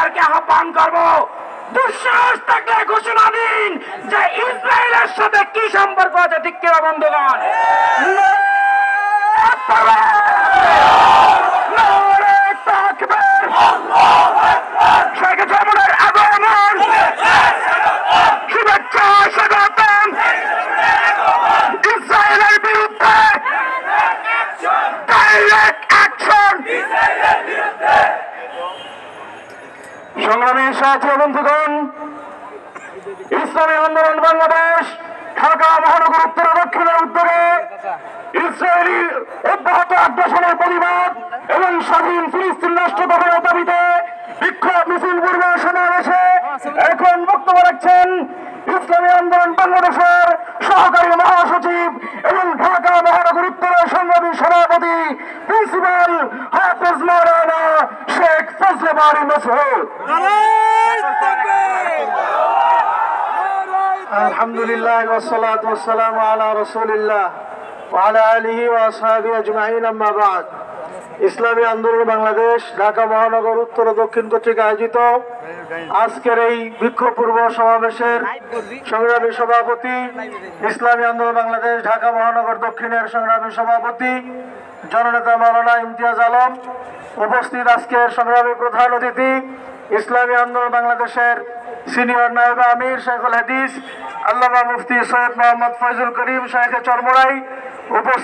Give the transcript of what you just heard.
লিডারকে আহ্বান করব, দুঃসাহস থাকলে ঘোষণা দিন যে ইসরায়েলের সাথে কি সম্পর্ক আছে, ঠিক কিনা বন্ধুগণ? শুভেচ্ছা স্বাগতম ইসরায়েলের বিরুদ্ধে ডাইরেক্ট অ্যাকশন। সংগ্রামী সাথী বন্ধুগণ, ইসলামী আন্দোলন বাংলাদেশ ঢাকা মহানগর উত্তর দক্ষিণের উদ্যোগে ইসরায়েলি অব্যাহত আগ্রাসনের প্রতিবাদ এবং স্বাধীন ফিলিস্তিন রাষ্ট্র গঠনের দাবিতে বিক্ষোভ মিছিল পূর্ব সমাবেশে এখন বক্তব্য রাখছেন ইসলামী আন্দোলন বাংলাদেশের সহকারী মহাসচিব এবং ঢাকা মহানগর উত্তরের সংগ্রামী সভাপতি প্রিন্সিপাল হাফেজ মাওলানা শেখ ফজলে বারী মাসউদ। আলহামদুলিল্লাহ ওয়াসসালাতু ওয়াসসালামু আলা রাসূলিল্লাহ ওয়া আলা আলিহি ওয়া আসহাবিহি আজমাইন, আম্মা বা'দ। ইসলামী আন্দোলন বাংলাদেশ ঢাকা মহানগর উত্তর ও দক্ষিণ কর্তৃক আয়োজিত আজকের এই বিক্ষোভ পূর্ব সমাবেশের সংগ্রামী সভাপতি, ইসলামী আন্দোলন বাংলাদেশ ঢাকা মহানগর দক্ষিণের সংগ্রামী সভাপতি জননেতা মাওলানা ইমতিয়াজ আলম, উপস্থিত আজকের সংগ্রামী প্রধান অতিথি ইসলামী আন্দোলন বাংলাদেশের সিনিয়র নায়েব আমির শেখুল হাদিস আল্লামা মুফতি সৈয়দ মোহাম্মদ ফয়জুল করিম শাইখে চরমোরাই,